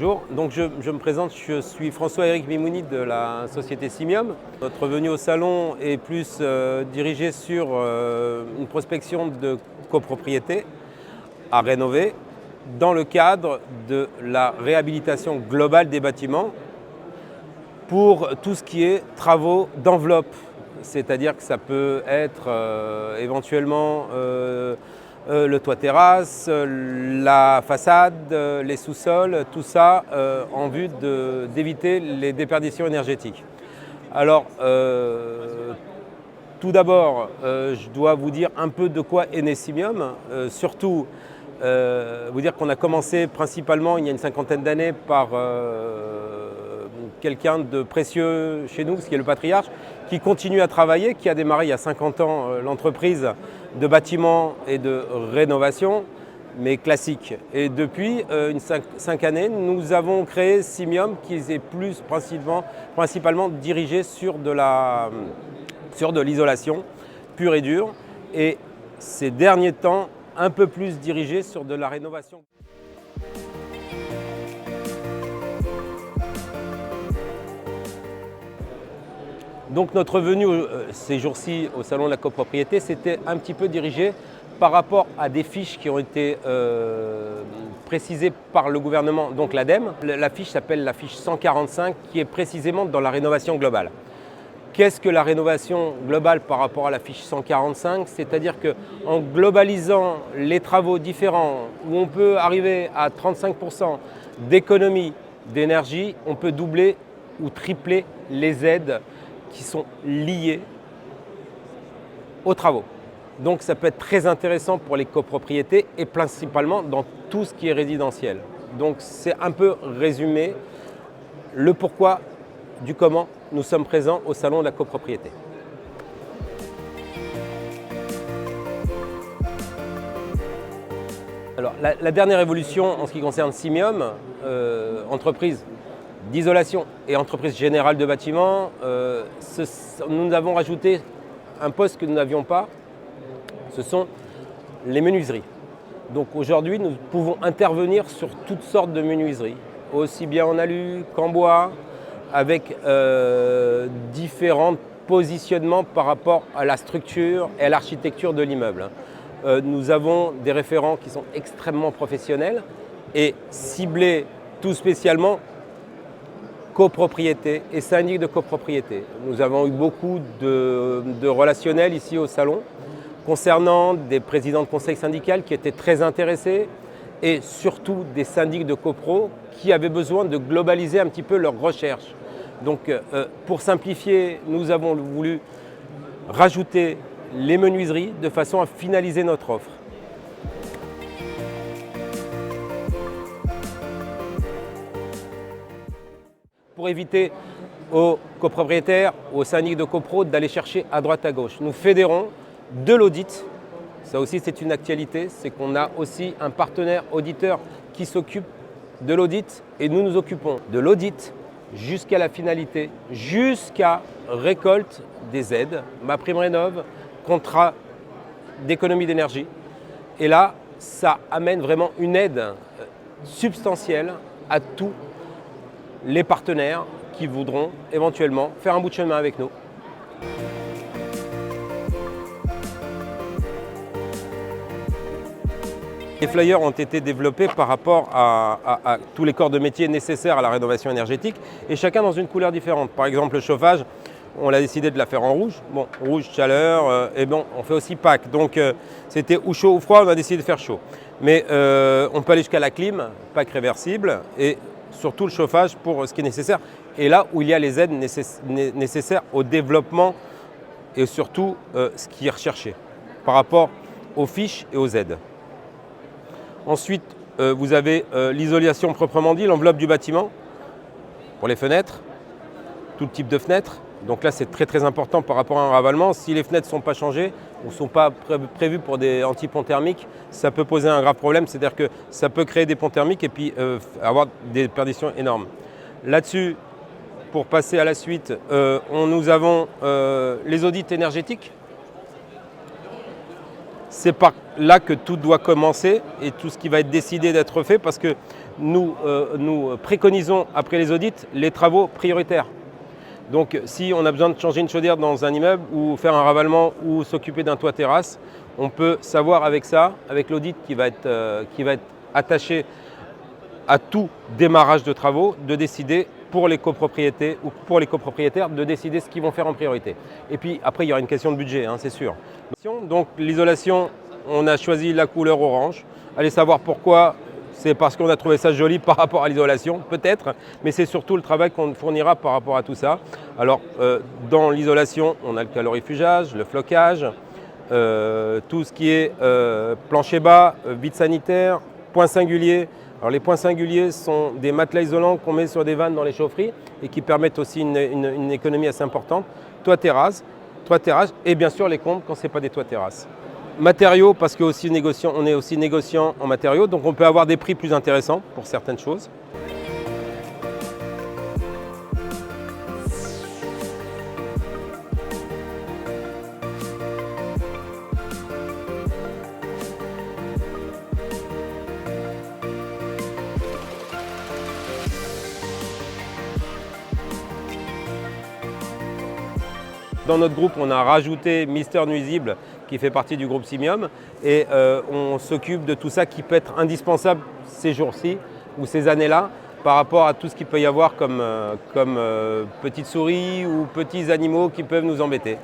Bonjour, donc je me présente, je suis François-Éric Mimouni de la société Simium. Notre venue au salon est plus dirigée sur une prospection de copropriétés à rénover dans le cadre de la réhabilitation globale des bâtiments pour tout ce qui est travaux d'enveloppe. C'est-à-dire que ça peut être éventuellement le toit terrasse, la façade, les sous-sols, tout ça en vue d'éviter les déperditions énergétiques. Alors, tout d'abord, je dois vous dire un peu de quoi est né Simium. Surtout, vous dire qu'on a commencé principalement il y a une cinquantaine d'années par quelqu'un de précieux chez nous, ce qui est le patriarche, qui continue à travailler, qui a démarré il y a 50 ans l'entreprise de bâtiments et de rénovation, mais classique. Et depuis 5 années, nous avons créé Simium qui est plus principalement dirigé sur de l'isolation pure et dure, et ces derniers temps, un peu plus dirigé sur de la rénovation. Donc notre venue ces jours-ci au Salon de la copropriété, c'était un petit peu dirigé par rapport à des fiches qui ont été précisées par le gouvernement, donc l'ADEME. La fiche s'appelle la fiche 145 qui est précisément dans la rénovation globale. Qu'est-ce que la rénovation globale par rapport à la fiche 145? C'est-à-dire qu'en globalisant les travaux différents, où on peut arriver à 35% d'économie d'énergie, on peut doubler ou tripler les aides qui sont liées aux travaux. Donc ça peut être très intéressant pour les copropriétés et principalement dans tout ce qui est résidentiel. Donc c'est un peu résumé le pourquoi du comment nous sommes présents au Salon de la copropriété. Alors la dernière évolution en ce qui concerne Simium, entreprise d'isolation et entreprise générale de bâtiments, nous avons rajouté un poste que nous n'avions pas, ce sont les menuiseries. Donc aujourd'hui, nous pouvons intervenir sur toutes sortes de menuiseries, aussi bien en alu qu'en bois, avec différents positionnements par rapport à la structure et à l'architecture de l'immeuble. Nous avons des référents qui sont extrêmement professionnels et ciblés tout spécialement copropriété et syndic de copropriété. Nous avons eu beaucoup de relationnels ici au salon concernant des présidents de conseil syndical qui étaient très intéressés et surtout des syndics de copro qui avaient besoin de globaliser un petit peu leurs recherches. Donc pour simplifier, nous avons voulu rajouter les menuiseries de façon à finaliser notre offre. Pour éviter aux copropriétaires, aux syndics de copro d'aller chercher à droite à gauche, nous fédérons de l'audit. Ça aussi c'est une actualité, c'est qu'on a aussi un partenaire auditeur qui s'occupe de l'audit et nous nous occupons de l'audit jusqu'à la finalité, jusqu'à récolte des aides, MaPrimeRénov', contrat d'économie d'énergie. Et là, ça amène vraiment une aide substantielle à tous les partenaires qui voudront éventuellement faire un bout de chemin avec nous. Les flyers ont été développés par rapport à tous les corps de métier nécessaires à la rénovation énergétique et chacun dans une couleur différente. Par exemple, le chauffage, on a décidé de la faire en rouge. Bon, rouge, chaleur, et bon, on fait aussi PAC. Donc c'était ou chaud ou froid, on a décidé de faire chaud. Mais on peut aller jusqu'à la clim, PAC réversible, et surtout le chauffage pour ce qui est nécessaire. Et là où il y a les aides nécessaires au développement et surtout ce qui est recherché par rapport aux fiches et aux aides. Ensuite, vous avez l'isolation proprement dit, l'enveloppe du bâtiment pour les fenêtres, tout type de fenêtres. Donc là, c'est très très important par rapport à un ravalement. Si les fenêtres ne sont pas changées ou ne sont pas prévues pour des anti-ponts thermiques, ça peut poser un grave problème. C'est-à-dire que ça peut créer des ponts thermiques et puis avoir des perditions énormes. Là-dessus, pour passer à la suite, nous avons les audits énergétiques. C'est par là que tout doit commencer et tout ce qui va être décidé d'être fait parce que nous préconisons après les audits les travaux prioritaires. Donc si on a besoin de changer une chaudière dans un immeuble ou faire un ravalement ou s'occuper d'un toit terrasse, on peut savoir avec ça, avec l'audit qui va être attaché à tout démarrage de travaux, de décider pour les copropriétés ou pour les copropriétaires de décider ce qu'ils vont faire en priorité. Et puis après, il y aura une question de budget, hein, c'est sûr. Donc l'isolation, on a choisi la couleur orange. Allez savoir pourquoi. C'est parce qu'on a trouvé ça joli par rapport à l'isolation, peut-être, mais c'est surtout le travail qu'on fournira par rapport à tout ça. Alors, dans l'isolation, on a le calorifugage, le flocage, tout ce qui est plancher bas, vide sanitaire, points singuliers. Alors, les points singuliers sont des matelas isolants qu'on met sur des vannes dans les chaufferies et qui permettent aussi une économie assez importante. Toit terrasse et bien sûr les combles quand ce n'est pas des toits terrasses. Matériaux, parce qu'on est aussi négociant en matériaux, donc on peut avoir des prix plus intéressants pour certaines choses. Dans notre groupe, on a rajouté Mister Nuisible qui fait partie du groupe Simium et on s'occupe de tout ça qui peut être indispensable ces jours-ci ou ces années-là par rapport à tout ce qu'il peut y avoir comme petites souris ou petits animaux qui peuvent nous embêter.